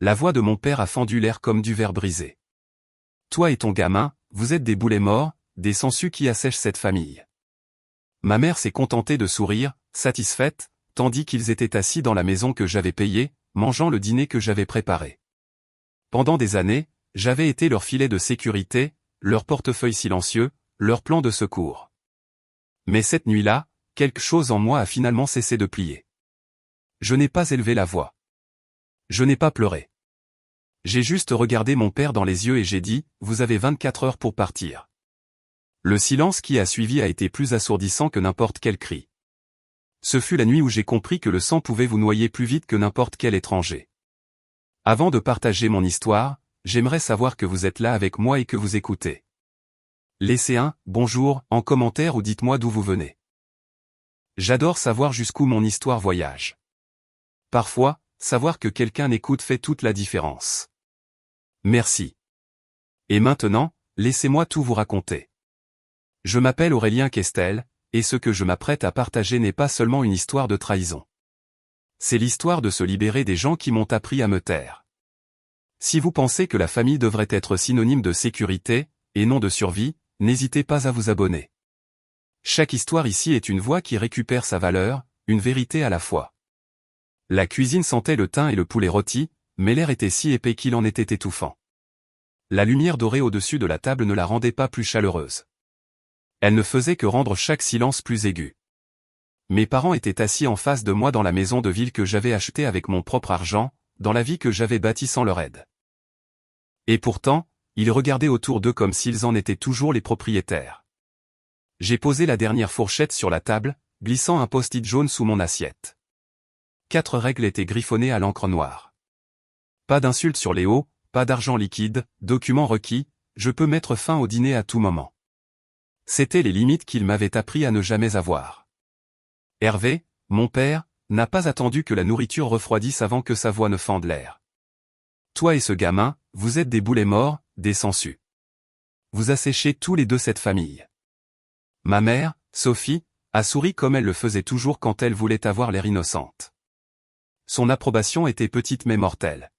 La voix de mon père a fendu l'air comme du verre brisé. Toi et ton gamin, vous êtes des boulets morts, des sangsues qui assèchent cette famille. Ma mère s'est contentée de sourire, satisfaite, tandis qu'ils étaient assis dans la maison que j'avais payée, mangeant le dîner que j'avais préparé. Pendant des années, j'avais été leur filet de sécurité, leur portefeuille silencieux, leur plan de secours. Mais cette nuit-là, quelque chose en moi a finalement cessé de plier. Je n'ai pas élevé la voix. Je n'ai pas pleuré. J'ai juste regardé mon père dans les yeux et j'ai dit, « Vous avez 24 heures pour partir. » Le silence qui a suivi a été plus assourdissant que n'importe quel cri. Ce fut la nuit où j'ai compris que le sang pouvait vous noyer plus vite que n'importe quel étranger. Avant de partager mon histoire, j'aimerais savoir que vous êtes là avec moi et que vous écoutez. Laissez un « bonjour » en commentaire ou dites-moi d'où vous venez. J'adore savoir jusqu'où mon histoire voyage. Parfois, savoir que quelqu'un écoute fait toute la différence. Merci. Et maintenant, laissez-moi tout vous raconter. Je m'appelle Aurélien Questel, et ce que je m'apprête à partager n'est pas seulement une histoire de trahison. C'est l'histoire de se libérer des gens qui m'ont appris à me taire. Si vous pensez que la famille devrait être synonyme de sécurité, et non de survie, n'hésitez pas à vous abonner. Chaque histoire ici est une voix qui récupère sa valeur, une vérité à la fois. La cuisine sentait le thym et le poulet rôti, mais l'air était si épais qu'il en était étouffant. La lumière dorée au-dessus de la table ne la rendait pas plus chaleureuse. Elle ne faisait que rendre chaque silence plus aigu. Mes parents étaient assis en face de moi dans la maison de ville que j'avais achetée avec mon propre argent, dans la vie que j'avais bâtie sans leur aide. Et pourtant, ils regardaient autour d'eux comme s'ils en étaient toujours les propriétaires. J'ai posé la dernière fourchette sur la table, glissant un post-it jaune sous mon assiette. 4 règles étaient griffonnées à l'encre noire. Pas d'insultes sur les hauts, pas d'argent liquide, documents requis, je peux mettre fin au dîner à tout moment. C'étaient les limites qu'il m'avait appris à ne jamais avoir. Hervé, mon père, n'a pas attendu que la nourriture refroidisse avant que sa voix ne fende l'air. Toi et ce gamin, vous êtes des boulets morts, des sangsues. Vous asséchez tous les deux cette famille. Ma mère, Sophie, a souri comme elle le faisait toujours quand elle voulait avoir l'air innocente. Son approbation était petite mais mortelle.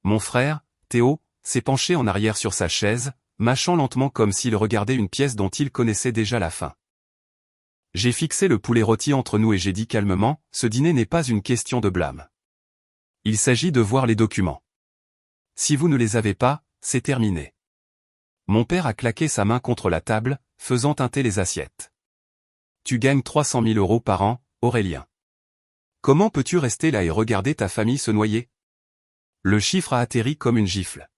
Mon frère, Théo, s'est penché en arrière sur sa chaise, mâchant lentement comme s'il regardait une pièce dont il connaissait déjà la fin. J'ai fixé le poulet rôti entre nous et j'ai dit calmement, ce dîner n'est pas une question de blâme. Il s'agit de voir les documents. Si vous ne les avez pas, c'est terminé. Mon père a claqué sa main contre la table, faisant teinter les assiettes. Tu gagnes 300 000 € par an, Aurélien. Comment peux-tu rester là et regarder ta famille se noyer? Le chiffre a atterri comme une gifle.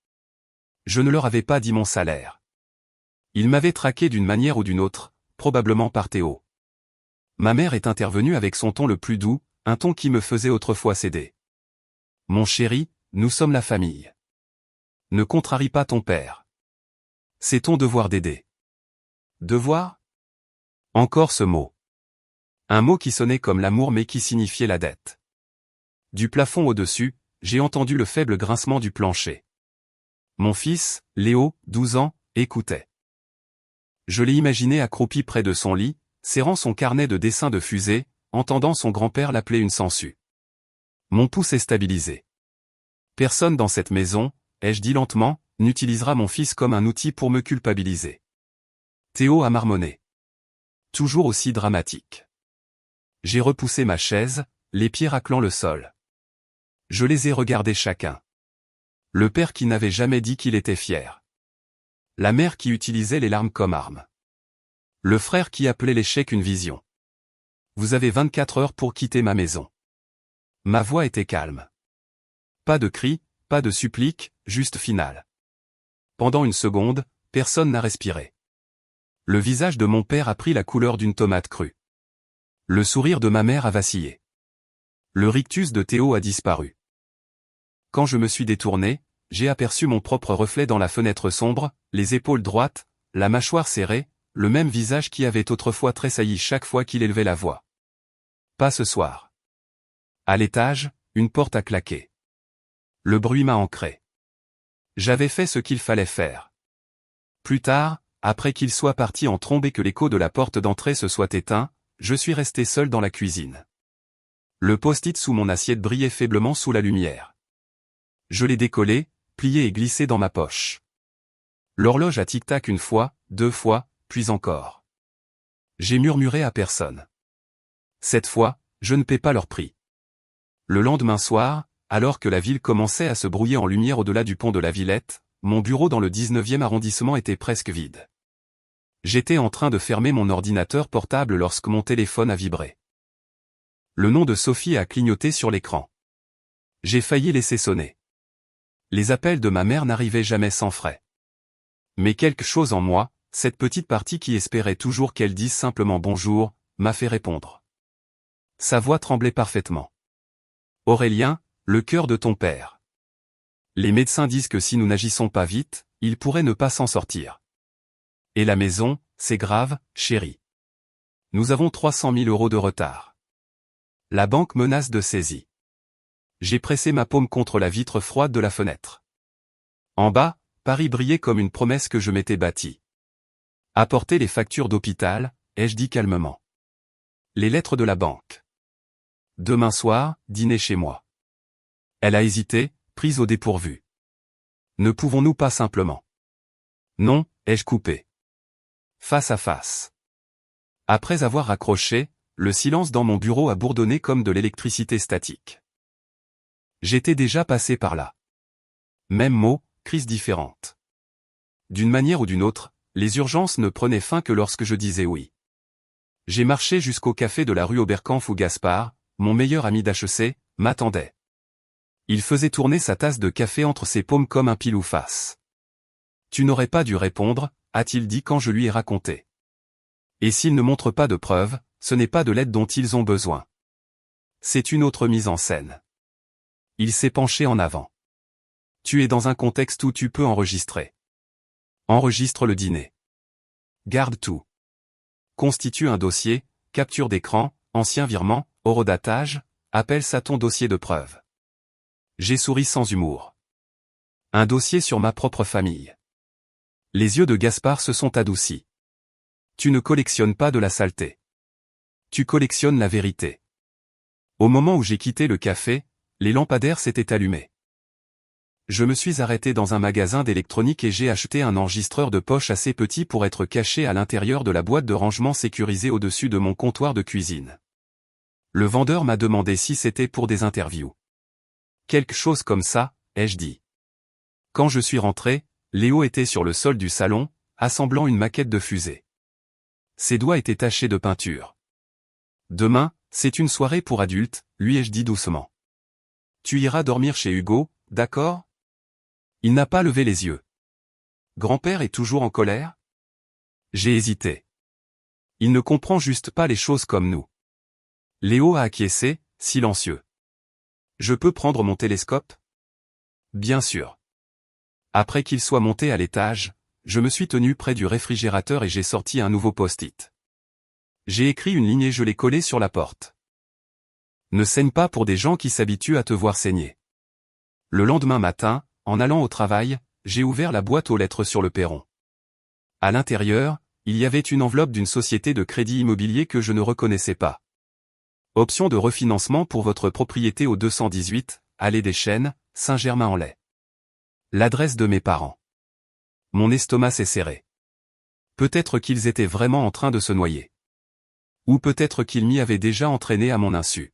Je ne leur avais pas dit mon salaire. Ils m'avaient traqué d'une manière ou d'une autre, probablement par Théo. Ma mère est intervenue avec son ton le plus doux, un ton qui me faisait autrefois céder. Mon chéri, nous sommes la famille. Ne contrarie pas ton père. C'est ton devoir d'aider. Devoir? Encore ce mot. Un mot qui sonnait comme l'amour mais qui signifiait la dette. Du plafond au-dessus, j'ai entendu le faible grincement du plancher. Mon fils, Léo, 12 ans, écoutait. Je l'ai imaginé accroupi près de son lit, serrant son carnet de dessins de fusée, entendant son grand-père l'appeler une sangsue. Mon pouls est stabilisé. Personne dans cette maison, ai-je dit lentement, n'utilisera mon fils comme un outil pour me culpabiliser. Théo a marmonné. Toujours aussi dramatique. J'ai repoussé ma chaise, les pieds raclant le sol. Je les ai regardés chacun. Le père qui n'avait jamais dit qu'il était fier. La mère qui utilisait les larmes comme arme. Le frère qui appelait l'échec une vision. Vous avez 24 heures pour quitter ma maison. Ma voix était calme. Pas de cris, pas de suppliques, juste finale. Pendant une seconde, personne n'a respiré. Le visage de mon père a pris la couleur d'une tomate crue. Le sourire de ma mère a vacillé. Le rictus de Théo a disparu. Quand je me suis détourné, j'ai aperçu mon propre reflet dans la fenêtre sombre, les épaules droites, la mâchoire serrée, le même visage qui avait autrefois tressailli chaque fois qu'il élevait la voix. Pas ce soir. À l'étage, une porte a claqué. Le bruit m'a ancré. J'avais fait ce qu'il fallait faire. Plus tard, après qu'il soit parti en trombe et que l'écho de la porte d'entrée se soit éteint, je suis resté seul dans la cuisine. Le post-it sous mon assiette brillait faiblement sous la lumière. Je l'ai décollé, plié et glissé dans ma poche. L'horloge a tic-tac une fois, 2 fois, puis encore. J'ai murmuré à personne. Cette fois, je ne paie pas leur prix. Le lendemain soir, alors que la ville commençait à se brouiller en lumière au-delà du pont de la Villette, mon bureau dans le 19e arrondissement était presque vide. J'étais en train de fermer mon ordinateur portable lorsque mon téléphone a vibré. Le nom de Sophie a clignoté sur l'écran. J'ai failli laisser sonner. Les appels de ma mère n'arrivaient jamais sans frais. Mais quelque chose en moi, cette petite partie qui espérait toujours qu'elle dise simplement bonjour, m'a fait répondre. Sa voix tremblait parfaitement. Aurélien, le cœur de ton père. Les médecins disent que si nous n'agissons pas vite, il pourrait ne pas s'en sortir. Et la maison, c'est grave, chérie. Nous avons 300 000 € de retard. La banque menace de saisie. J'ai pressé ma paume contre la vitre froide de la fenêtre. En bas, Paris brillait comme une promesse que je m'étais bâtie. Apporter les factures d'hôpital, ai-je dit calmement. Les lettres de la banque. Demain soir, dîner chez moi. Elle a hésité, prise au dépourvu. Ne pouvons-nous pas simplement. Non, ai-je coupé. Face à face. Après avoir raccroché, le silence dans mon bureau a bourdonné comme de l'électricité statique. J'étais déjà passé par là. Même mot, crise différente. D'une manière ou d'une autre, les urgences ne prenaient fin que lorsque je disais oui. J'ai marché jusqu'au café de la rue Oberkampf où Gaspard, mon meilleur ami d'HEC, m'attendait. Il faisait tourner sa tasse de café entre ses paumes comme un pile ou face. Tu n'aurais pas dû répondre, a-t-il dit quand je lui ai raconté. Et s'ils ne montrent pas de preuves, ce n'est pas de l'aide dont ils ont besoin. C'est une autre mise en scène. Il s'est penché en avant. Tu es dans un contexte où tu peux enregistrer. Enregistre le dîner. Garde tout. Constitue un dossier, capture d'écran, ancien virement, horodatage, appelle ça ton dossier de preuve. J'ai souri sans humour. Un dossier sur ma propre famille. Les yeux de Gaspard se sont adoucis. Tu ne collectionnes pas de la saleté. Tu collectionnes la vérité. Au moment où j'ai quitté le café, les lampadaires s'étaient allumés. Je me suis arrêté dans un magasin d'électronique et j'ai acheté un enregistreur de poche assez petit pour être caché à l'intérieur de la boîte de rangement sécurisée au-dessus de mon comptoir de cuisine. Le vendeur m'a demandé si c'était pour des interviews. Quelque chose comme ça, ai-je dit. Quand je suis rentré, Léo était sur le sol du salon, assemblant une maquette de fusée. Ses doigts étaient tachés de peinture. Demain, c'est une soirée pour adultes, lui ai-je dit doucement. Tu iras dormir chez Hugo, d'accord? Il n'a pas levé les yeux. Grand-père est toujours en colère? J'ai hésité. Il ne comprend juste pas les choses comme nous. Léo a acquiescé, silencieux. Je peux prendre mon télescope? Bien sûr. Après qu'il soit monté à l'étage, je me suis tenu près du réfrigérateur et j'ai sorti un nouveau post-it. J'ai écrit une ligne et je l'ai collée sur la porte. Ne saigne pas pour des gens qui s'habituent à te voir saigner. Le lendemain matin, en allant au travail, j'ai ouvert la boîte aux lettres sur le perron. À l'intérieur, il y avait une enveloppe d'une société de crédit immobilier que je ne reconnaissais pas. Option de refinancement pour votre propriété au 218, allée des Chênes, Saint-Germain-en-Laye. L'adresse de mes parents. Mon estomac s'est serré. Peut-être qu'ils étaient vraiment en train de se noyer. Ou peut-être qu'ils m'y avaient déjà entraîné à mon insu.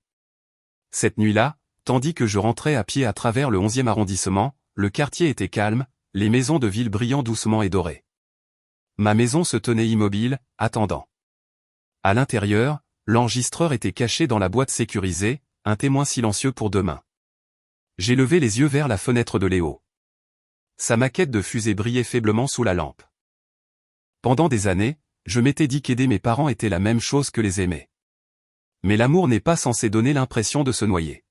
Cette nuit-là, tandis que je rentrais à pied à travers le 11e arrondissement, le quartier était calme, les maisons de ville brillant doucement et dorées. Ma maison se tenait immobile, attendant. À l'intérieur, l'enregistreur était caché dans la boîte sécurisée, un témoin silencieux pour demain. J'ai levé les yeux vers la fenêtre de Léo. Sa maquette de fusée brillait faiblement sous la lampe. Pendant des années, je m'étais dit qu'aider mes parents était la même chose que les aimer. Mais l'amour n'est pas censé donner l'impression de se noyer.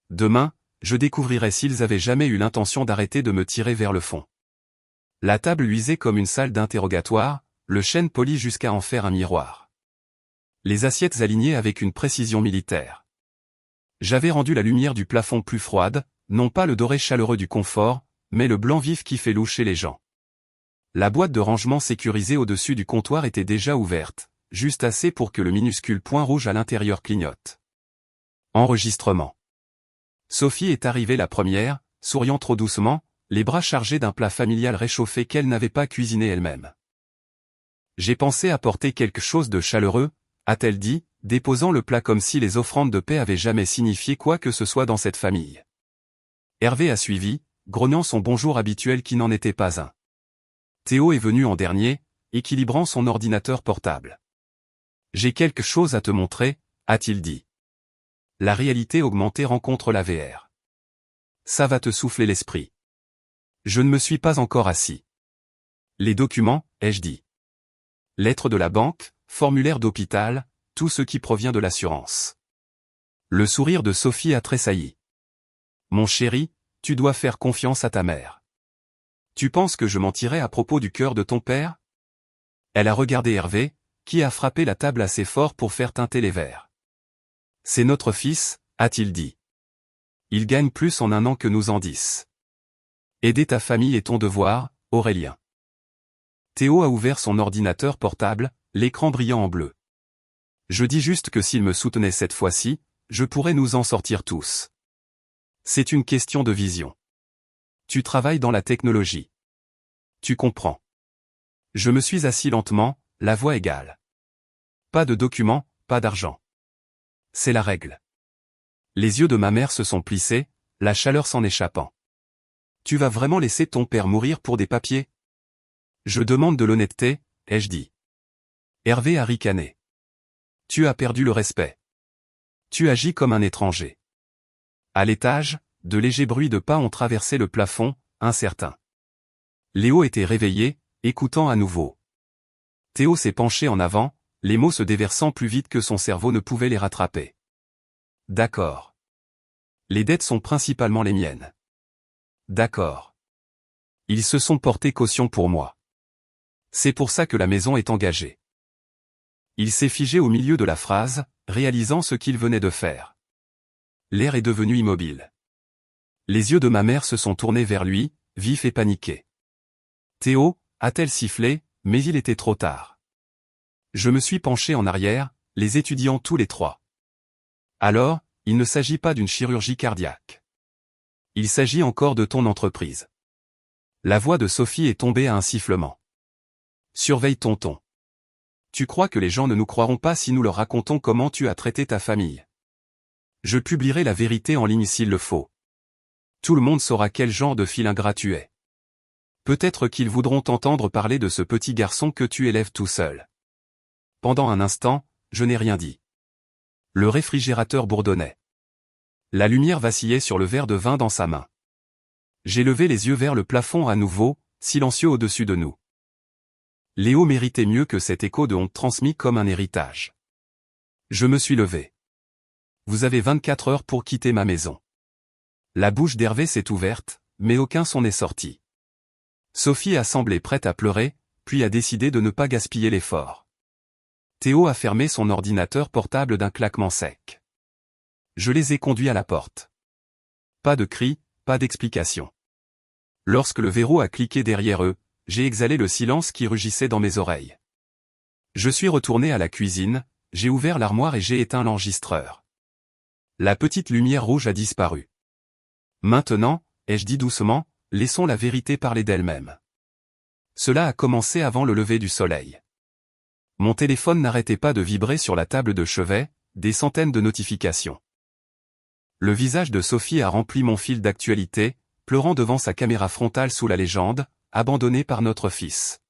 Demain, je découvrirai s'ils avaient jamais eu l'intention d'arrêter de me tirer vers le fond. La table luisait comme une salle d'interrogatoire, le chêne poli jusqu'à en faire un miroir. Les assiettes alignées avec une précision militaire. J'avais rendu la lumière du plafond plus froide, non pas le doré chaleureux du confort, mais le blanc vif qui fait loucher les gens. La boîte de rangement sécurisée au-dessus du comptoir était déjà ouverte, juste assez pour que le minuscule point rouge à l'intérieur clignote. Enregistrement. Sophie est arrivée la première, souriant trop doucement, les bras chargés d'un plat familial réchauffé qu'elle n'avait pas cuisiné elle-même. J'ai pensé apporter quelque chose de chaleureux, a-t-elle dit, déposant le plat comme si les offrandes de paix avaient jamais signifié quoi que ce soit dans cette famille. Hervé a suivi, grognant son bonjour habituel qui n'en était pas un. Théo est venu en dernier, équilibrant son ordinateur portable. J'ai quelque chose à te montrer, a-t-il dit. La réalité augmentée rencontre la VR. Ça va te souffler l'esprit. Je ne me suis pas encore assis. Les documents, ai-je dit. Lettre de la banque, formulaire d'hôpital, tout ce qui provient de l'assurance. Le sourire de Sophie a tressailli. Mon chéri, tu dois faire confiance à ta mère. Tu penses que je mentirais à propos du cœur de ton père? Elle a regardé Hervé, qui a frappé la table assez fort pour faire teinter les verres. C'est notre fils, a-t-il dit. Il gagne plus en un an que nous en 10. Aider ta famille est ton devoir, Aurélien. Théo a ouvert son ordinateur portable, l'écran brillant en bleu. Je dis juste que s'il me soutenait cette fois-ci, je pourrais nous en sortir tous. C'est une question de vision. Tu travailles dans la technologie. Tu comprends. Je me suis assis lentement, la voix égale. Pas de documents, pas d'argent. C'est la règle. Les yeux de ma mère se sont plissés, la chaleur s'en échappant. Tu vas vraiment laisser ton père mourir pour des papiers? Je demande de l'honnêteté, ai-je dit. Hervé a ricané. Tu as perdu le respect. Tu agis comme un étranger. À l'étage, de légers bruits de pas ont traversé le plafond, incertains. Léo était réveillé, écoutant à nouveau. Théo s'est penché en avant, les mots se déversant plus vite que son cerveau ne pouvait les rattraper. D'accord. Les dettes sont principalement les miennes. D'accord. Ils se sont portés caution pour moi. C'est pour ça que la maison est engagée. Il s'est figé au milieu de la phrase, réalisant ce qu'il venait de faire. L'air est devenu immobile. Les yeux de ma mère se sont tournés vers lui, vifs et paniqués. Théo, a-t-elle sifflé, mais il était trop tard. Je me suis penché en arrière, les étudiant tous les trois. Alors, il ne s'agit pas d'une chirurgie cardiaque. Il s'agit encore de ton entreprise. La voix de Sophie est tombée à un sifflement. Surveille tonton. Tu crois que les gens ne nous croiront pas si nous leur racontons comment tu as traité ta famille? Je publierai la vérité en ligne s'il le faut. Tout le monde saura quel genre de fil ingrat tu es. Peut-être qu'ils voudront entendre parler de ce petit garçon que tu élèves tout seul. Pendant un instant, je n'ai rien dit. Le réfrigérateur bourdonnait. La lumière vacillait sur le verre de vin dans sa main. J'ai levé les yeux vers le plafond à nouveau, silencieux au-dessus de nous. Léo méritait mieux que cet écho de honte transmis comme un héritage. Je me suis levé. Vous avez 24 heures pour quitter ma maison. La bouche d'Hervé s'est ouverte, mais aucun son n'est sorti. Sophie a semblé prête à pleurer, puis a décidé de ne pas gaspiller l'effort. Théo a fermé son ordinateur portable d'un claquement sec. Je les ai conduits à la porte. Pas de cris, pas d'explication. Lorsque le verrou a cliqué derrière eux, j'ai exhalé le silence qui rugissait dans mes oreilles. Je suis retourné à la cuisine, j'ai ouvert l'armoire et j'ai éteint l'enregistreur. La petite lumière rouge a disparu. Maintenant, ai-je dit doucement, laissons la vérité parler d'elle-même. Cela a commencé avant le lever du soleil. Mon téléphone n'arrêtait pas de vibrer sur la table de chevet, des centaines de notifications. Le visage de Sophie a rempli mon fil d'actualité, pleurant devant sa caméra frontale sous la légende, abandonnée par notre fils.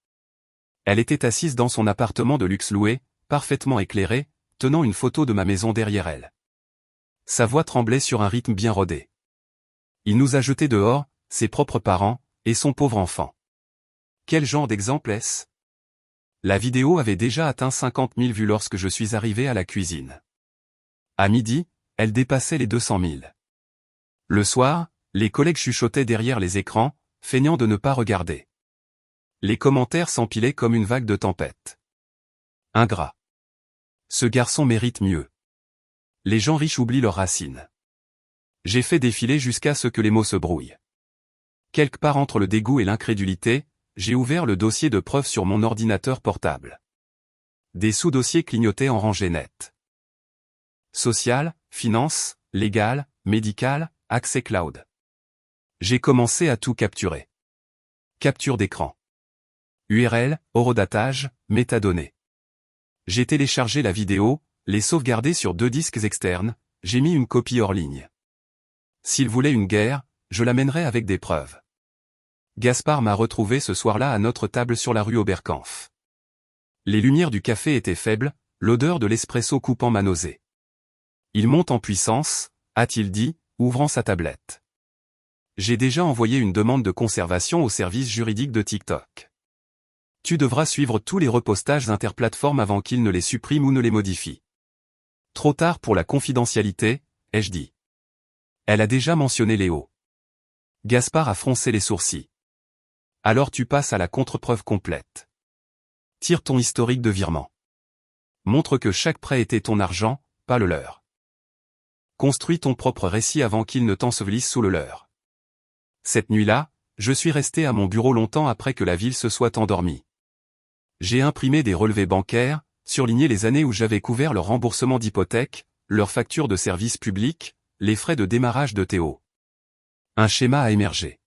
Elle était assise dans son appartement de luxe loué, parfaitement éclairé, tenant une photo de ma maison derrière elle. Sa voix tremblait sur un rythme bien rodé. Il nous a jetés dehors, ses propres parents, et son pauvre enfant. Quel genre d'exemple est-ce? La vidéo avait déjà atteint 50 000 vues lorsque je suis arrivé à la cuisine. À midi, elle dépassait les 200 000. Le soir, les collègues chuchotaient derrière les écrans, feignant de ne pas regarder. Les commentaires s'empilaient comme une vague de tempête. Ingrat. Ce garçon mérite mieux. Les gens riches oublient leurs racines. J'ai fait défiler jusqu'à ce que les mots se brouillent. Quelque part entre le dégoût et l'incrédulité, j'ai ouvert le dossier de preuves sur mon ordinateur portable. Des sous-dossiers clignotaient en rangée nette. Social, finance, légal, médical, accès cloud. J'ai commencé à tout capturer. Capture d'écran. URL, horodatage, métadonnées. J'ai téléchargé la vidéo, l'ai sauvegardée sur 2 disques externes, j'ai mis une copie hors ligne. S'il voulait une guerre, je l'amènerais avec des preuves. Gaspard m'a retrouvé ce soir-là à notre table sur la rue Oberkampf. Les lumières du café étaient faibles, l'odeur de l'espresso coupant ma nausée. Il monte en puissance, a-t-il dit, ouvrant sa tablette. J'ai déjà envoyé une demande de conservation au service juridique de TikTok. Tu devras suivre tous les repostages interplateformes avant qu'il ne les supprime ou ne les modifie. Trop tard pour la confidentialité, ai-je dit. Elle a déjà mentionné Léo. Gaspard a froncé les sourcils. Alors tu passes à la contre-preuve complète. Tire ton historique de virement. Montre que chaque prêt était ton argent, pas le leur. Construis ton propre récit avant qu'il ne t'ensevelisse sous le leur. Cette nuit-là, je suis resté à mon bureau longtemps après que la ville se soit endormie. J'ai imprimé des relevés bancaires, surligné les années où j'avais couvert leur remboursement d'hypothèque, leurs factures de services publics, les frais de démarrage de Théo. Un schéma a émergé.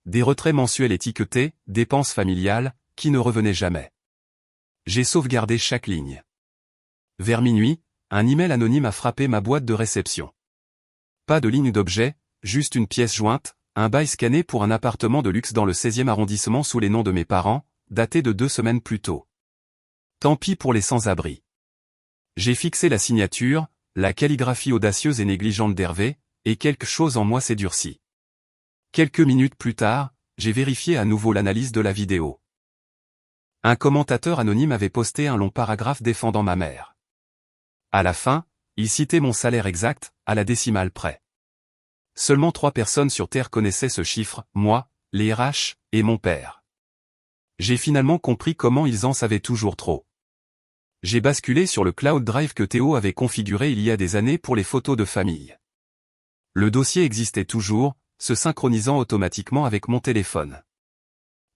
Des retraits mensuels étiquetés, dépenses familiales, qui ne revenaient jamais. J'ai sauvegardé chaque ligne. Vers minuit, un email anonyme a frappé ma boîte de réception. Pas de ligne d'objet, juste une pièce jointe, un bail scanné pour un appartement de luxe dans le 16e arrondissement sous les noms de mes parents, daté de 2 semaines plus tôt. Tant pis pour les sans-abri. J'ai fixé la signature, la calligraphie audacieuse et négligente d'Hervé, et quelque chose en moi s'est durci. Quelques minutes plus tard, j'ai vérifié à nouveau l'analyse de la vidéo. Un commentateur anonyme avait posté un long paragraphe défendant ma mère. À la fin, il citait mon salaire exact, à la décimale près. Seulement 3 personnes sur Terre connaissaient ce chiffre, moi, les RH, et mon père. J'ai finalement compris comment ils en savaient toujours trop. J'ai basculé sur le cloud drive que Théo avait configuré il y a des années pour les photos de famille. Le dossier existait toujours, se synchronisant automatiquement avec mon téléphone.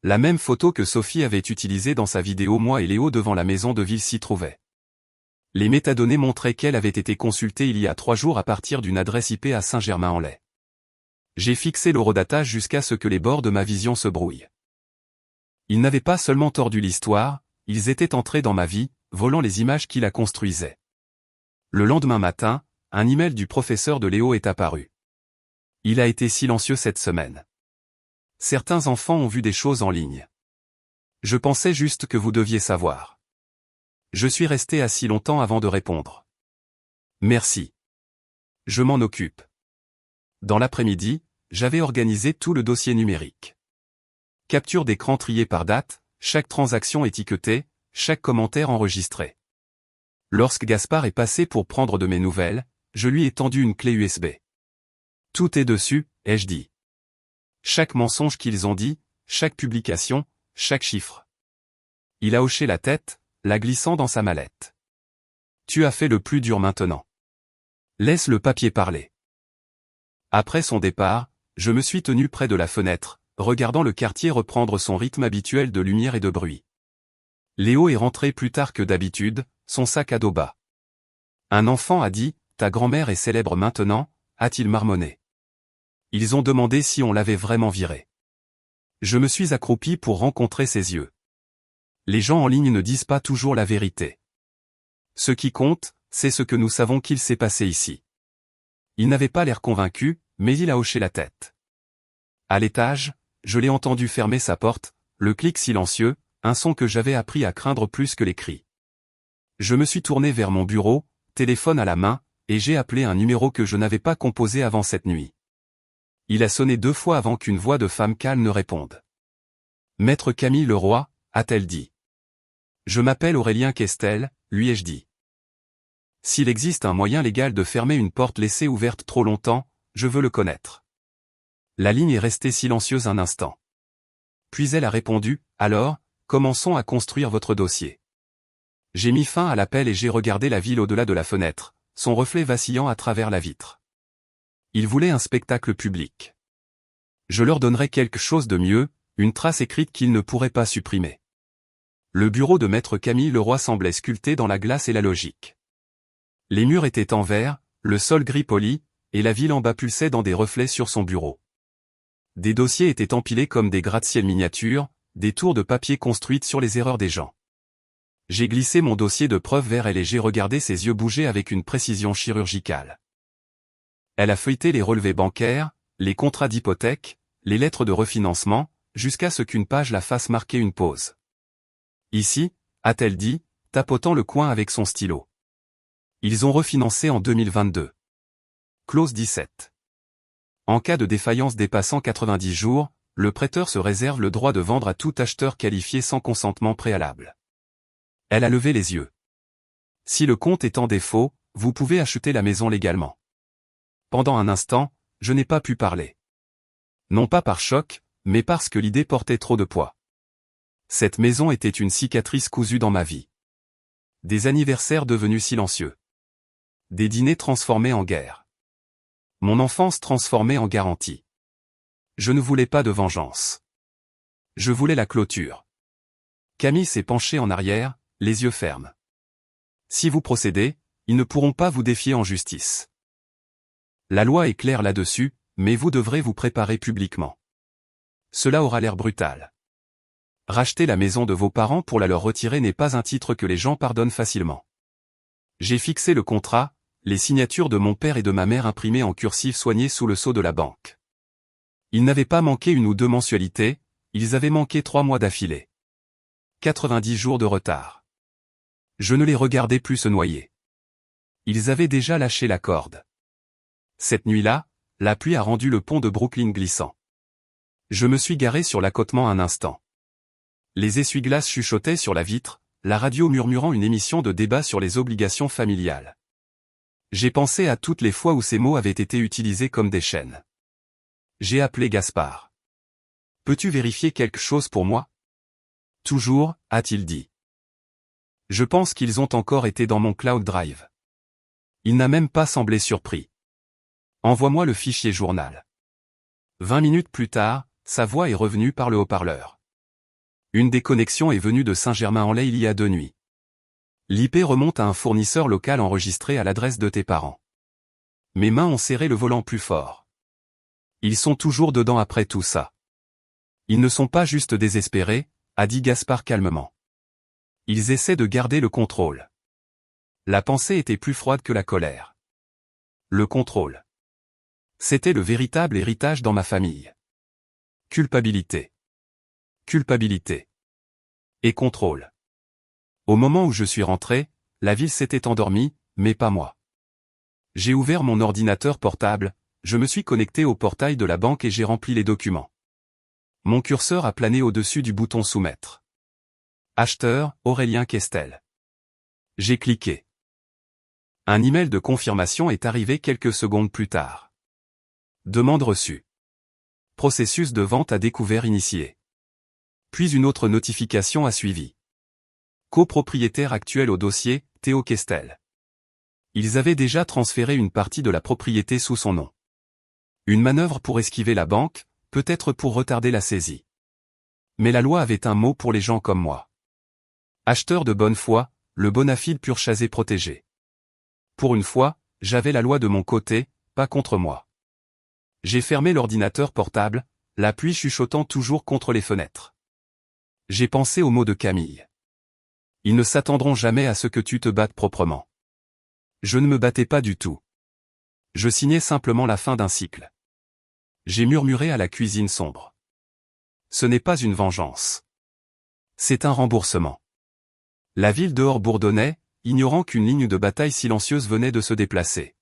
La même photo que Sophie avait utilisée dans sa vidéo moi et Léo devant la maison de ville s'y trouvait. Les métadonnées montraient qu'elle avait été consultée il y a 3 jours à partir d'une adresse IP à Saint-Germain-en-Laye. J'ai fixé l'horodatage jusqu'à ce que les bords de ma vision se brouillent. Ils n'avaient pas seulement tordu l'histoire, ils étaient entrés dans ma vie, volant les images qui la construisaient. Le lendemain matin, un email du professeur de Léo est apparu. Il a été silencieux cette semaine. Certains enfants ont vu des choses en ligne. Je pensais juste que vous deviez savoir. Je suis resté assis longtemps avant de répondre. Merci. Je m'en occupe. Dans l'après-midi, j'avais organisé tout le dossier numérique. Capture d'écran triée par date, chaque transaction étiquetée, chaque commentaire enregistré. Lorsque Gaspard est passé pour prendre de mes nouvelles, je lui ai tendu une clé USB. Tout est dessus, ai-je dit. Chaque mensonge qu'ils ont dit, chaque publication, chaque chiffre. Il a hoché la tête, la glissant dans sa mallette. Tu as fait le plus dur maintenant. Laisse le papier parler. Après son départ, je me suis tenu près de la fenêtre, regardant le quartier reprendre son rythme habituel de lumière et de bruit. Léo est rentré plus tard que d'habitude, son sac à dos bas. Un enfant a dit, « Ta grand-mère est célèbre maintenant », a-t-il marmonné. Ils ont demandé si on l'avait vraiment viré. Je me suis accroupi pour rencontrer ses yeux. Les gens en ligne ne disent pas toujours la vérité. Ce qui compte, c'est ce que nous savons qu'il s'est passé ici. Il n'avait pas l'air convaincu, mais il a hoché la tête. À l'étage, je l'ai entendu fermer sa porte, le clic silencieux, un son que j'avais appris à craindre plus que les cris. Je me suis tourné vers mon bureau, téléphone à la main, et j'ai appelé un numéro que je n'avais pas composé avant cette nuit. Il a sonné 2 fois avant qu'une voix de femme calme ne réponde. « Maître Camille Leroy » a-t-elle dit. « Je m'appelle Aurélien Questel », lui ai-je dit. S'il existe un moyen légal de fermer une porte laissée ouverte trop longtemps, je veux le connaître. La ligne est restée silencieuse un instant. Puis elle a répondu, « Alors, commençons à construire votre dossier. » J'ai mis fin à l'appel et j'ai regardé la ville au-delà de la fenêtre, son reflet vacillant à travers la vitre. Ils voulaient un spectacle public. Je leur donnerais quelque chose de mieux, une trace écrite qu'ils ne pourraient pas supprimer. Le bureau de maître Camille Leroy semblait sculpté dans la glace et la logique. Les murs étaient en verre, le sol gris poli, et la ville en bas pulsait dans des reflets sur son bureau. Des dossiers étaient empilés comme des gratte-ciel miniatures, des tours de papier construites sur les erreurs des gens. J'ai glissé mon dossier de preuve vers elle et j'ai regardé ses yeux bouger avec une précision chirurgicale. Elle a feuilleté les relevés bancaires, les contrats d'hypothèque, les lettres de refinancement, jusqu'à ce qu'une page la fasse marquer une pause. Ici, a-t-elle dit, tapotant le coin avec son stylo. Ils ont refinancé en 2022. Clause 17. En cas de défaillance dépassant 90 jours, le prêteur se réserve le droit de vendre à tout acheteur qualifié sans consentement préalable. Elle a levé les yeux. Si le compte est en défaut, vous pouvez acheter la maison légalement. Pendant un instant, je n'ai pas pu parler. Non pas par choc, mais parce que l'idée portait trop de poids. Cette maison était une cicatrice cousue dans ma vie. Des anniversaires devenus silencieux. Des dîners transformés en guerre. Mon enfance transformée en garantie. Je ne voulais pas de vengeance. Je voulais la clôture. Camille s'est penchée en arrière, les yeux fermes. Si vous procédez, ils ne pourront pas vous défier en justice. La loi est claire là-dessus, mais vous devrez vous préparer publiquement. Cela aura l'air brutal. Racheter la maison de vos parents pour la leur retirer n'est pas un titre que les gens pardonnent facilement. J'ai fixé le contrat, les signatures de mon père et de ma mère imprimées en cursive soignées sous le sceau de la banque. Ils n'avaient pas manqué 1 ou 2 mensualités, ils avaient manqué 3 mois d'affilée. 90 jours de retard. Je ne les regardais plus se noyer. Ils avaient déjà lâché la corde. Cette nuit-là, la pluie a rendu le pont de Brooklyn glissant. Je me suis garé sur l'accotement un instant. Les essuie-glaces chuchotaient sur la vitre, la radio murmurant une émission de débat sur les obligations familiales. J'ai pensé à toutes les fois où ces mots avaient été utilisés comme des chaînes. J'ai appelé Gaspard. « Peux-tu vérifier quelque chose pour moi ?»« Toujours, » a-t-il dit. Je pense qu'ils ont encore été dans mon cloud drive. Il n'a même pas semblé surpris. Envoie-moi le fichier journal. 20 minutes plus tard, sa voix est revenue par le haut-parleur. Une déconnexion est venue de Saint-Germain-en-Laye il y a 2 nuits. L'IP remonte à un fournisseur local enregistré à l'adresse de tes parents. Mes mains ont serré le volant plus fort. Ils sont toujours dedans après tout ça. Ils ne sont pas juste désespérés, a dit Gaspard calmement. Ils essaient de garder le contrôle. La pensée était plus froide que la colère. Le contrôle. C'était le véritable héritage dans ma famille. Culpabilité. Culpabilité. Et contrôle. Au moment où je suis rentré, la ville s'était endormie, mais pas moi. J'ai ouvert mon ordinateur portable, je me suis connecté au portail de la banque et j'ai rempli les documents. Mon curseur a plané au-dessus du bouton soumettre. Acheteur, Aurélien Questel. J'ai cliqué. Un email de confirmation est arrivé quelques secondes plus tard. Demande reçue. Processus de vente à découvert initié. Puis une autre notification a suivi. Copropriétaire actuel au dossier, Théo Questel. Ils avaient déjà transféré une partie de la propriété sous son nom. Une manœuvre pour esquiver la banque, peut-être pour retarder la saisie. Mais la loi avait un mot pour les gens comme moi. Acheteur de bonne foi, le bona fide purchasé protégé. Pour une fois, j'avais la loi de mon côté, pas contre moi. J'ai fermé l'ordinateur portable, la pluie chuchotant toujours contre les fenêtres. J'ai pensé aux mots de Camille. Ils ne s'attendront jamais à ce que tu te battes proprement. Je ne me battais pas du tout. Je signais simplement la fin d'un cycle. J'ai murmuré à la cuisine sombre. Ce n'est pas une vengeance. C'est un remboursement. La ville dehors bourdonnait, ignorant qu'une ligne de bataille silencieuse venait de se déplacer.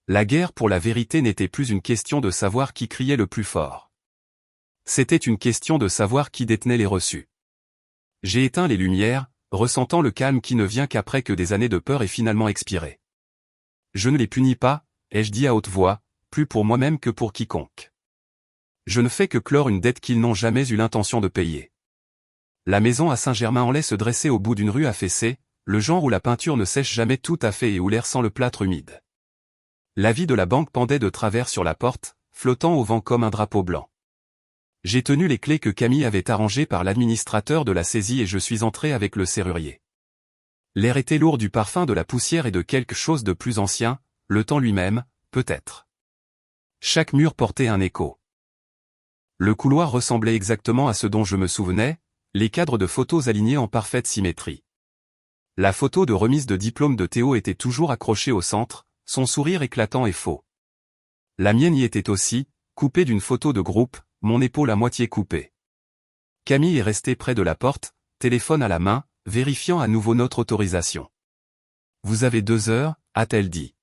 La guerre pour la vérité n'était plus une question de savoir qui criait le plus fort. C'était une question de savoir qui détenait les reçus. J'ai éteint les lumières, ressentant le calme qui ne vient qu'après que des années de peur aient finalement expiré. Je ne les punis pas, ai-je dit à haute voix, plus pour moi-même que pour quiconque. Je ne fais que clore une dette qu'ils n'ont jamais eu l'intention de payer. La maison à Saint-Germain-en-Laye se dressait au bout d'une rue affaissée, le genre où la peinture ne sèche jamais tout à fait et où l'air sent le plâtre humide. L'avis de la banque pendait de travers sur la porte, flottant au vent comme un drapeau blanc. J'ai tenu les clés que Camille avait arrangées par l'administrateur de la saisie et je suis entré avec le serrurier. L'air était lourd du parfum de la poussière et de quelque chose de plus ancien, le temps lui-même, peut-être. Chaque mur portait un écho. Le couloir ressemblait exactement à ce dont je me souvenais, les cadres de photos alignés en parfaite symétrie. La photo de remise de diplôme de Théo était toujours accrochée au centre, son sourire éclatant et faux. La mienne y était aussi, coupée d'une photo de groupe, mon épaule à moitié coupée. Camille est restée près de la porte, téléphone à la main, vérifiant à nouveau notre autorisation. « Vous avez 2 heures », a-t-elle dit.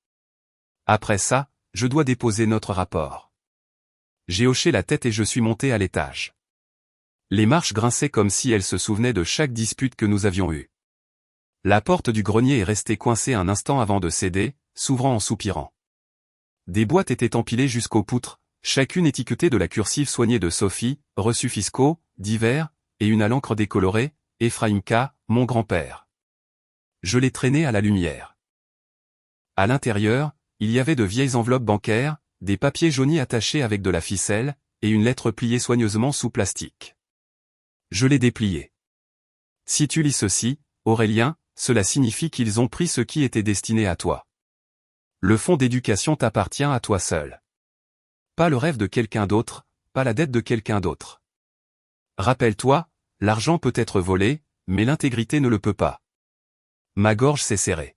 Après ça, je dois déposer notre rapport. J'ai hoché la tête et je suis monté à l'étage. Les marches grinçaient comme si elle se souvenait de chaque dispute que nous avions eue. La porte du grenier est restée coincée un instant avant de céder, s'ouvrant en soupirant. Des boîtes étaient empilées jusqu'aux poutres, chacune étiquetée de la cursive soignée de Sophie, reçus fiscaux, divers, et une à l'encre décolorée, Ephraim K., mon grand-père. Je les traînais à la lumière. À l'intérieur, il y avait de vieilles enveloppes bancaires, des papiers jaunis attachés avec de la ficelle, et une lettre pliée soigneusement sous plastique. Je les dépliai. Si tu lis ceci, Aurélien, cela signifie qu'ils ont pris ce qui était destiné à toi. Le fonds d'éducation t'appartient à toi seul. Pas le rêve de quelqu'un d'autre, pas la dette de quelqu'un d'autre. Rappelle-toi, l'argent peut être volé, mais l'intégrité ne le peut pas. Ma gorge s'est serrée.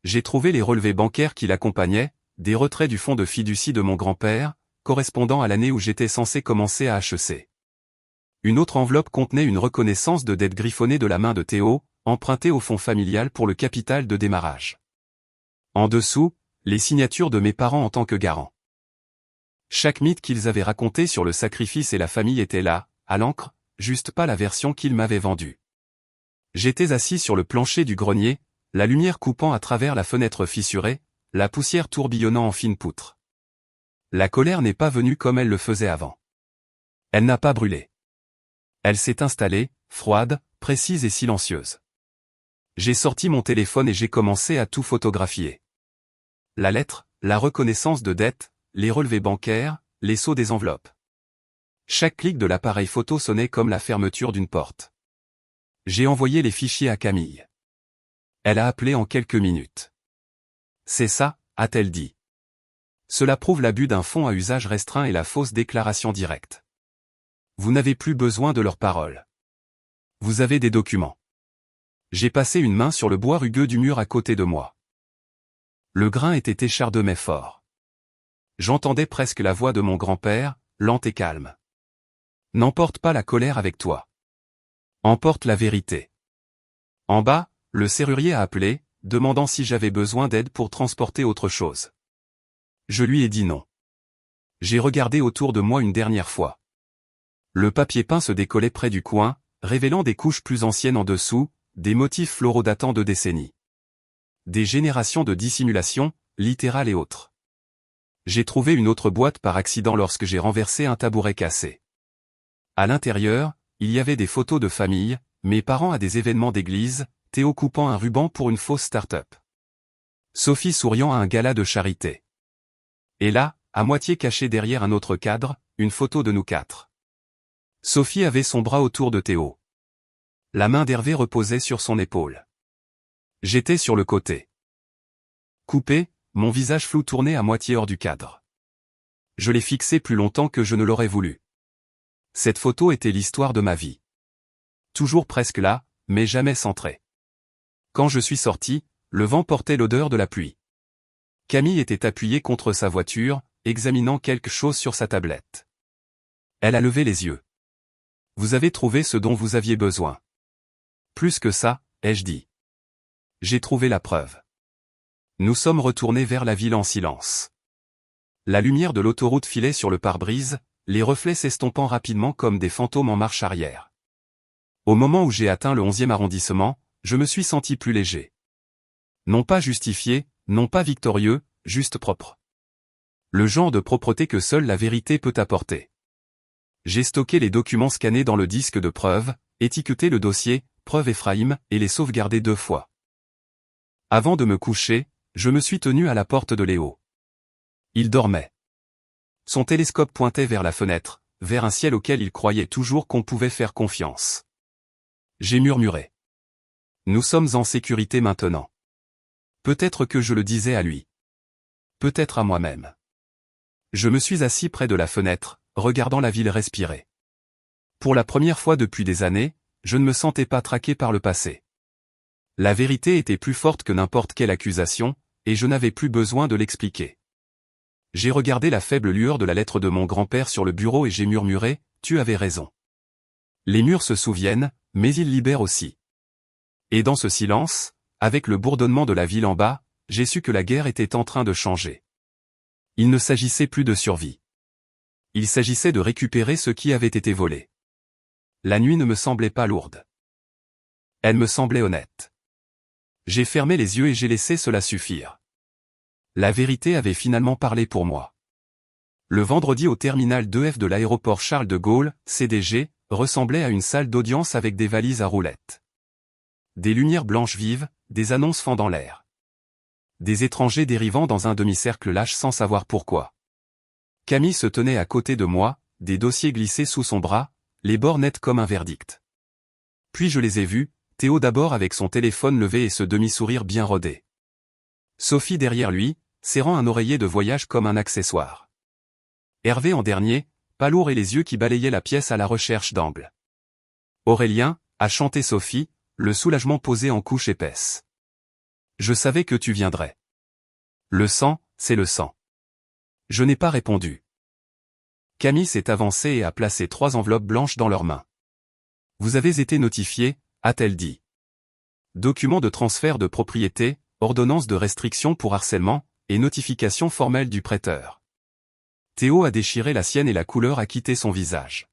J'ai trouvé les relevés bancaires qui l'accompagnaient, des retraits du fonds de fiducie de mon grand-père, correspondant à l'année où j'étais censé commencer à HEC. Une autre enveloppe contenait une reconnaissance de dette griffonnée de la main de Théo, empruntée au fonds familial pour le capital de démarrage. En dessous, les signatures de mes parents en tant que garants. Chaque mythe qu'ils avaient raconté sur le sacrifice et la famille était là, à l'encre, juste pas la version qu'ils m'avaient vendue. J'étais assis sur le plancher du grenier, la lumière coupant à travers la fenêtre fissurée, la poussière tourbillonnant en fines poutres. La colère n'est pas venue comme elle le faisait avant. Elle n'a pas brûlé. Elle s'est installée, froide, précise et silencieuse. J'ai sorti mon téléphone et j'ai commencé à tout photographier. La lettre, la reconnaissance de dette, les relevés bancaires, les sceaux des enveloppes. Chaque clic de l'appareil photo sonnait comme la fermeture d'une porte. J'ai envoyé les fichiers à Camille. Elle a appelé en quelques minutes. C'est ça, a-t-elle dit. Cela prouve l'abus d'un fonds à usage restreint et la fausse déclaration directe. Vous n'avez plus besoin de leurs paroles. Vous avez des documents. J'ai passé une main sur le bois rugueux du mur à côté de moi. Le grain était échardé mais fort. J'entendais presque la voix de mon grand-père, lente et calme. N'emporte pas la colère avec toi. Emporte la vérité. En bas, le serrurier a appelé, demandant si j'avais besoin d'aide pour transporter autre chose. Je lui ai dit non. J'ai regardé autour de moi une dernière fois. Le papier peint se décollait près du coin, révélant des couches plus anciennes en dessous, des motifs floraux datant de décennies. Des générations de dissimulation, littérales et autres. J'ai trouvé une autre boîte par accident lorsque j'ai renversé un tabouret cassé. À l'intérieur, il y avait des photos de famille, mes parents à des événements d'église, Théo coupant un ruban pour une fausse start-up. Sophie souriant à un gala de charité. Et là, à moitié cachée derrière un autre cadre, une photo de nous 4. Sophie avait son bras autour de Théo. La main d'Hervé reposait sur son épaule. J'étais sur le côté. Coupé, mon visage flou tourné à moitié hors du cadre. Je l'ai fixé plus longtemps que je ne l'aurais voulu. Cette photo était l'histoire de ma vie. Toujours presque là, mais jamais centrée. Quand je suis sorti, le vent portait l'odeur de la pluie. Camille était appuyée contre sa voiture, examinant quelque chose sur sa tablette. Elle a levé les yeux. Vous avez trouvé ce dont vous aviez besoin. Plus que ça, ai-je dit. J'ai trouvé la preuve. Nous sommes retournés vers la ville en silence. La lumière de l'autoroute filait sur le pare-brise, les reflets s'estompant rapidement comme des fantômes en marche arrière. Au moment où j'ai atteint le 11e arrondissement, je me suis senti plus léger. Non pas justifié, non pas victorieux, juste propre. Le genre de propreté que seule la vérité peut apporter. J'ai stocké les documents scannés dans le disque de preuve, étiqueté le dossier, preuve Ephraim, et les sauvegardé 2 fois. Avant de me coucher, je me suis tenu à la porte de Léo. Il dormait. Son télescope pointait vers la fenêtre, vers un ciel auquel il croyait toujours qu'on pouvait faire confiance. J'ai murmuré. Nous sommes en sécurité maintenant. Peut-être que je le disais à lui. Peut-être à moi-même. Je me suis assis près de la fenêtre, regardant la ville respirer. Pour la première fois depuis des années, je ne me sentais pas traqué par le passé. La vérité était plus forte que n'importe quelle accusation, et je n'avais plus besoin de l'expliquer. J'ai regardé la faible lueur de la lettre de mon grand-père sur le bureau et j'ai murmuré, « Tu avais raison. » Les murs se souviennent, mais ils libèrent aussi. Et dans ce silence, avec le bourdonnement de la ville en bas, j'ai su que la guerre était en train de changer. Il ne s'agissait plus de survie. Il s'agissait de récupérer ce qui avait été volé. La nuit ne me semblait pas lourde. Elle me semblait honnête. J'ai fermé les yeux et j'ai laissé cela suffire. La vérité avait finalement parlé pour moi. Le vendredi au terminal 2F de l'aéroport Charles de Gaulle, CDG, ressemblait à une salle d'audience avec des valises à roulettes. Des lumières blanches vives, des annonces fendant l'air. Des étrangers dérivant dans un demi-cercle lâche sans savoir pourquoi. Camille se tenait à côté de moi, des dossiers glissés sous son bras, les bords nets comme un verdict. Puis je les ai vus, Théo d'abord avec son téléphone levé et ce demi-sourire bien rodé. Sophie derrière lui, serrant un oreiller de voyage comme un accessoire. Hervé en dernier, pas lourd et les yeux qui balayaient la pièce à la recherche d'angles. Aurélien, a chanté Sophie, le soulagement posé en couche épaisse. Je savais que tu viendrais. Le sang, c'est le sang. Je n'ai pas répondu. Camille s'est avancée et a placé 3 enveloppes blanches dans leurs mains. Vous avez été notifié, a-t-elle dit. Document de transfert de propriété, ordonnance de restriction pour harcèlement, et notification formelle du prêteur. Théo a déchiré la sienne et la couleur a quitté son visage.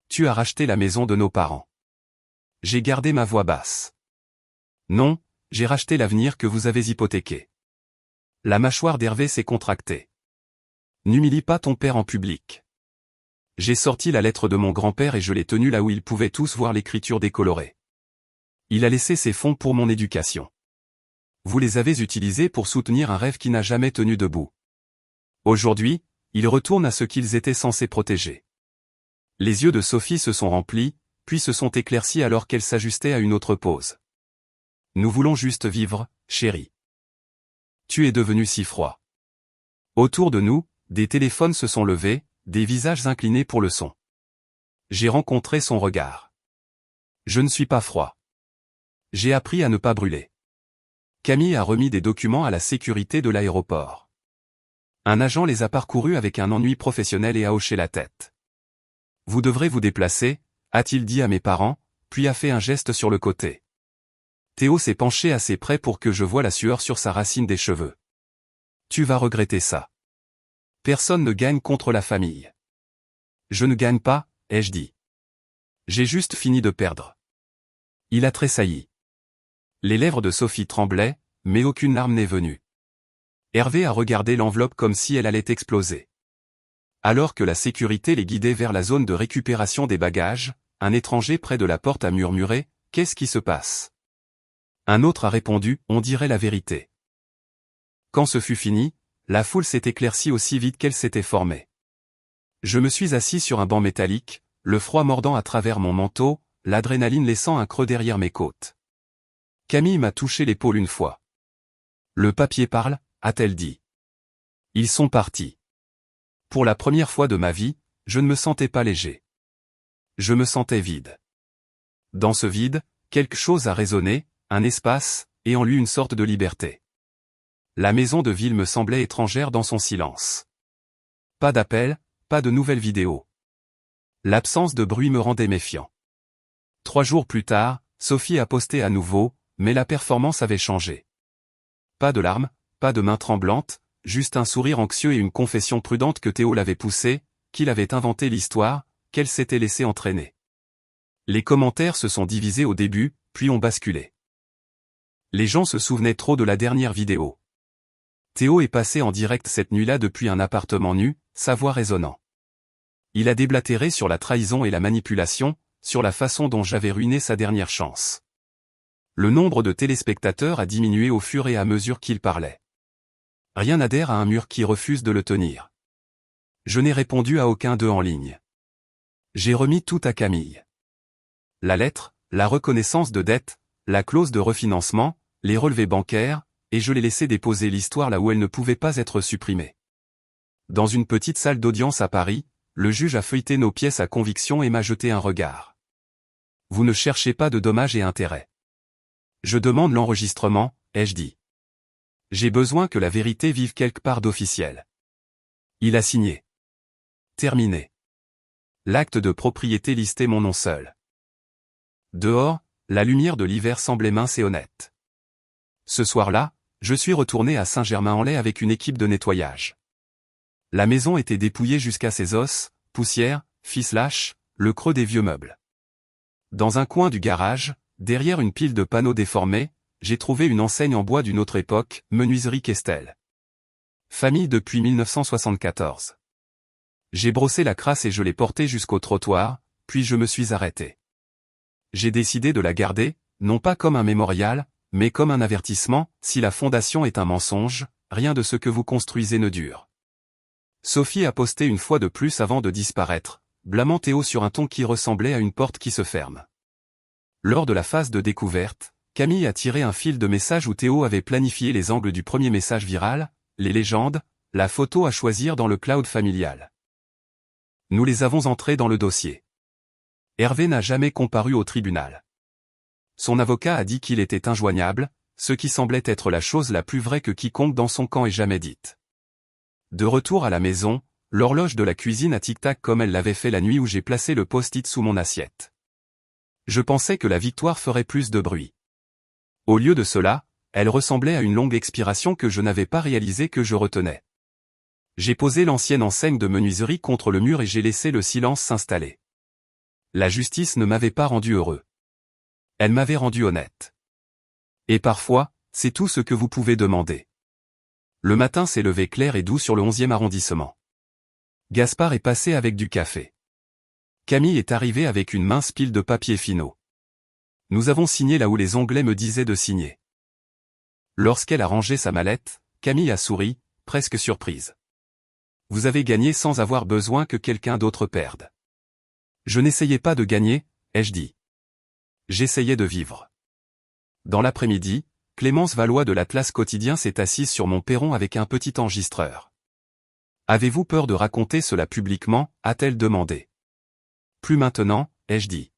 Tu as racheté la maison de nos parents. J'ai gardé ma voix basse. Non, j'ai racheté l'avenir que vous avez hypothéqué. La mâchoire d'Hervé s'est contractée. N'humilie pas ton père en public. J'ai sorti la lettre de mon grand-père et je l'ai tenue là où ils pouvaient tous voir l'écriture décolorée. Il a laissé ses fonds pour mon éducation. Vous les avez utilisés pour soutenir un rêve qui n'a jamais tenu debout. Aujourd'hui, ils retournent à ce qu'ils étaient censés protéger. Les yeux de Sophie se sont remplis, puis se sont éclaircis alors qu'elle s'ajustait à une autre pause. Nous voulons juste vivre, chérie. Tu es devenu si froid. Autour de nous, des téléphones se sont levés, des visages inclinés pour le son. J'ai rencontré son regard. Je ne suis pas froid. J'ai appris à ne pas brûler. Camille a remis des documents à la sécurité de l'aéroport. Un agent les a parcourus avec un ennui professionnel et a hoché la tête. Vous devrez vous déplacer, a-t-il dit à mes parents, puis a fait un geste sur le côté. Théo s'est penché assez près pour que je voie la sueur sur sa racine des cheveux. Tu vas regretter ça. Personne ne gagne contre la famille. Je ne gagne pas, ai-je dit. J'ai juste fini de perdre. Il a tressailli. Les lèvres de Sophie tremblaient, mais aucune larme n'est venue. Hervé a regardé l'enveloppe comme si elle allait exploser. Alors que la sécurité les guidait vers la zone de récupération des bagages, un étranger près de la porte a murmuré « Qu'est-ce qui se passe ?» Un autre a répondu « On dirait la vérité ». Quand ce fut fini, la foule s'est éclaircie aussi vite qu'elle s'était formée. Je me suis assis sur un banc métallique, le froid mordant à travers mon manteau, l'adrénaline laissant un creux derrière mes côtes. Camille m'a touché l'épaule une fois. Le papier parle, a-t-elle dit. Ils sont partis. Pour la première fois de ma vie, je ne me sentais pas léger. Je me sentais vide. Dans ce vide, quelque chose a résonné, un espace, et en lui une sorte de liberté. La maison de ville me semblait étrangère dans son silence. Pas d'appel, pas de nouvelles vidéos. L'absence de bruit me rendait méfiant. 3 jours plus tard, Sophie a posté à nouveau, mais la performance avait changé. Pas de larmes, pas de mains tremblantes, juste un sourire anxieux et une confession prudente que Théo l'avait poussée, qu'il avait inventé l'histoire, qu'elle s'était laissée entraîner. Les commentaires se sont divisés au début, puis ont basculé. Les gens se souvenaient trop de la dernière vidéo. Théo est passé en direct cette nuit-là depuis un appartement nu, sa voix résonnant. Il a déblatéré sur la trahison et la manipulation, sur la façon dont j'avais ruiné sa dernière chance. Le nombre de téléspectateurs a diminué au fur et à mesure qu'il parlait. Rien n'adhère à un mur qui refuse de le tenir. Je n'ai répondu à aucun d'eux en ligne. J'ai remis tout à Camille. La lettre, la reconnaissance de dette, la clause de refinancement, les relevés bancaires, et je l'ai laissé déposer l'histoire là où elle ne pouvait pas être supprimée. Dans une petite salle d'audience à Paris, le juge a feuilleté nos pièces à conviction et m'a jeté un regard. Vous ne cherchez pas de dommages et intérêts. Je demande l'enregistrement, ai-je dit. J'ai besoin que la vérité vive quelque part d'officiel. Il a signé. Terminé. L'acte de propriété listait mon nom seul. Dehors, la lumière de l'hiver semblait mince et honnête. Ce soir-là, je suis retourné à Saint-Germain-en-Laye avec une équipe de nettoyage. La maison était dépouillée jusqu'à ses os, poussière, ficelage, le creux des vieux meubles. Dans un coin du garage, derrière une pile de panneaux déformés, j'ai trouvé une enseigne en bois d'une autre époque, Menuiserie Questel. Famille depuis 1974. J'ai brossé la crasse et je l'ai portée jusqu'au trottoir, puis je me suis arrêté. J'ai décidé de la garder, non pas comme un mémorial, mais comme un avertissement, si la fondation est un mensonge, rien de ce que vous construisez ne dure. Sophie a posté une fois de plus avant de disparaître, blâmant Théo sur un ton qui ressemblait à une porte qui se ferme. Lors de la phase de découverte, Camille a tiré un fil de messages où Théo avait planifié les angles du premier message viral, les légendes, la photo à choisir dans le cloud familial. Nous les avons entrés dans le dossier. Hervé n'a jamais comparu au tribunal. Son avocat a dit qu'il était injoignable, ce qui semblait être la chose la plus vraie que quiconque dans son camp ait jamais dite. De retour à la maison, l'horloge de la cuisine a tic-tac comme elle l'avait fait la nuit où j'ai placé le post-it sous mon assiette. Je pensais que la victoire ferait plus de bruit. Au lieu de cela, elle ressemblait à une longue expiration que je n'avais pas réalisé que je retenais. J'ai posé l'ancienne enseigne de menuiserie contre le mur et j'ai laissé le silence s'installer. La justice ne m'avait pas rendu heureux. Elle m'avait rendu honnête. Et parfois, c'est tout ce que vous pouvez demander. Le matin s'est levé clair et doux sur le 11e arrondissement. Gaspard est passé avec du café. Camille est arrivée avec une mince pile de papiers finaux. Nous avons signé là où les onglets me disaient de signer. Lorsqu'elle a rangé sa mallette, Camille a souri, presque surprise. Vous avez gagné sans avoir besoin que quelqu'un d'autre perde. Je n'essayais pas de gagner, ai-je dit. J'essayais de vivre. Dans l'après-midi, Clémence Valois de l'Atlas quotidien s'est assise sur mon perron avec un petit enregistreur. Avez-vous peur de raconter cela publiquement, a-t-elle demandé. Plus maintenant, ai-je dit.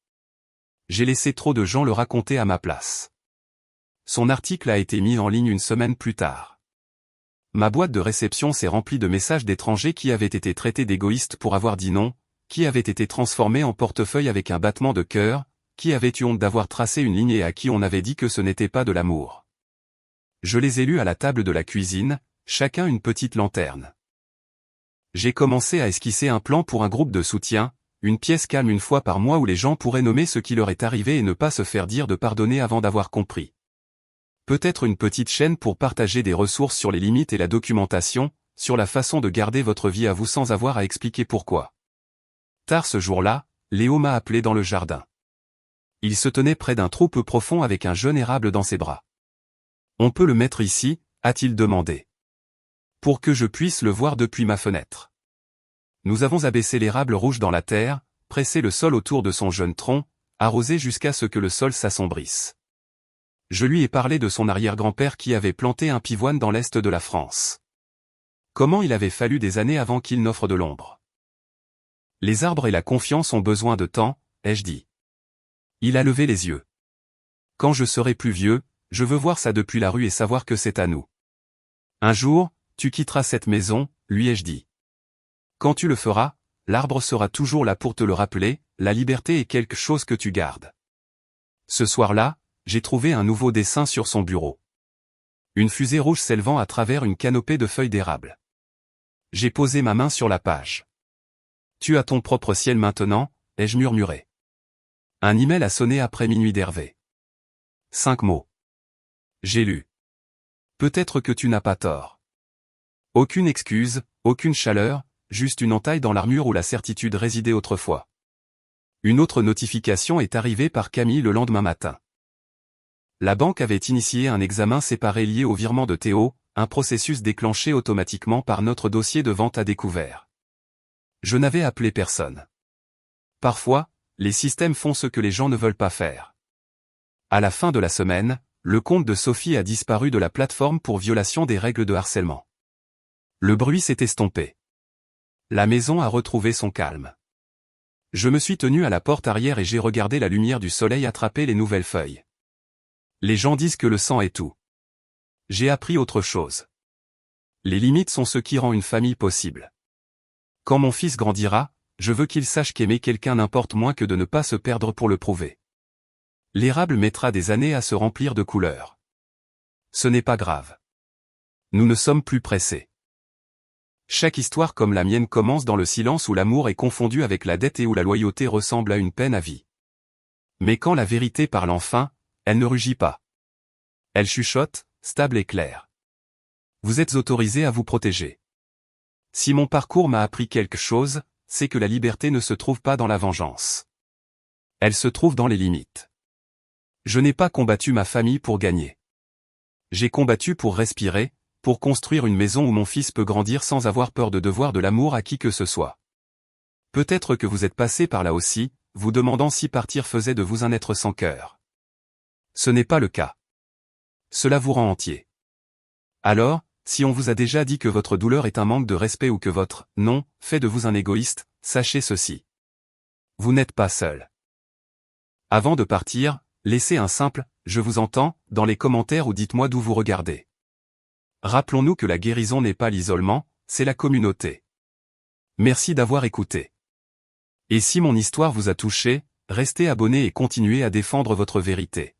J'ai laissé trop de gens le raconter à ma place. Son article a été mis en ligne une semaine plus tard. Ma boîte de réception s'est remplie de messages d'étrangers qui avaient été traités d'égoïstes pour avoir dit non, qui avaient été transformés en portefeuille avec un battement de cœur, qui avaient eu honte d'avoir tracé une ligne et à qui on avait dit que ce n'était pas de l'amour. Je les ai lus à la table de la cuisine, chacun une petite lanterne. J'ai commencé à esquisser un plan pour un groupe de soutien, une pièce calme une fois par mois où les gens pourraient nommer ce qui leur est arrivé et ne pas se faire dire de pardonner avant d'avoir compris. Peut-être une petite chaîne pour partager des ressources sur les limites et la documentation, sur la façon de garder votre vie à vous sans avoir à expliquer pourquoi. Tard ce jour-là, Léo m'a appelé dans le jardin. Il se tenait près d'un trou peu profond avec un jeune érable dans ses bras. On peut le mettre ici, a-t-il demandé. Pour que je puisse le voir depuis ma fenêtre. Nous avons abaissé l'érable rouge dans la terre, pressé le sol autour de son jeune tronc, arrosé jusqu'à ce que le sol s'assombrisse. Je lui ai parlé de son arrière-grand-père qui avait planté un pivoine dans l'est de la France. Comment il avait fallu des années avant qu'il n'offre de l'ombre. Les arbres et la confiance ont besoin de temps, ai-je dit. Il a levé les yeux. Quand je serai plus vieux, je veux voir ça depuis la rue et savoir que c'est à nous. Un jour, tu quitteras cette maison, lui ai-je dit. Quand tu le feras, l'arbre sera toujours là pour te le rappeler, la liberté est quelque chose que tu gardes. Ce soir-là, j'ai trouvé un nouveau dessin sur son bureau. Une fusée rouge s'élevant à travers une canopée de feuilles d'érable. J'ai posé ma main sur la page. Tu as ton propre ciel maintenant, ai-je murmuré. Un email a sonné après minuit d'Hervé. 5 mots. J'ai lu. Peut-être que tu n'as pas tort. Aucune excuse, aucune chaleur, juste une entaille dans l'armure où la certitude résidait autrefois. Une autre notification est arrivée par Camille le lendemain matin. La banque avait initié un examen séparé lié au virement de Théo, un processus déclenché automatiquement par notre dossier de vente à découvert. Je n'avais appelé personne. Parfois, les systèmes font ce que les gens ne veulent pas faire. À la fin de la semaine, le compte de Sophie a disparu de la plateforme pour violation des règles de harcèlement. Le bruit s'est estompé. La maison a retrouvé son calme. Je me suis tenu à la porte arrière et j'ai regardé la lumière du soleil attraper les nouvelles feuilles. Les gens disent que le sang est tout. J'ai appris autre chose. Les limites sont ce qui rend une famille possible. Quand mon fils grandira, je veux qu'il sache qu'aimer quelqu'un n'importe moins que de ne pas se perdre pour le prouver. L'érable mettra des années à se remplir de couleurs. Ce n'est pas grave. Nous ne sommes plus pressés. Chaque histoire comme la mienne commence dans le silence où l'amour est confondu avec la dette et où la loyauté ressemble à une peine à vie. Mais quand la vérité parle enfin, elle ne rugit pas. Elle chuchote, stable et claire. Vous êtes autorisé à vous protéger. Si mon parcours m'a appris quelque chose, c'est que la liberté ne se trouve pas dans la vengeance. Elle se trouve dans les limites. Je n'ai pas combattu ma famille pour gagner. J'ai combattu pour respirer, pour construire une maison où mon fils peut grandir sans avoir peur de devoir de l'amour à qui que ce soit. Peut-être que vous êtes passé par là aussi, vous demandant si partir faisait de vous un être sans cœur. Ce n'est pas le cas. Cela vous rend entier. Alors, si on vous a déjà dit que votre douleur est un manque de respect ou que votre « non » fait de vous un égoïste, sachez ceci. Vous n'êtes pas seul. Avant de partir, laissez un simple « je vous entends » dans les commentaires ou dites-moi d'où vous regardez. Rappelons-nous que la guérison n'est pas l'isolement, c'est la communauté. Merci d'avoir écouté. Et si mon histoire vous a touché, restez abonné et continuez à défendre votre vérité.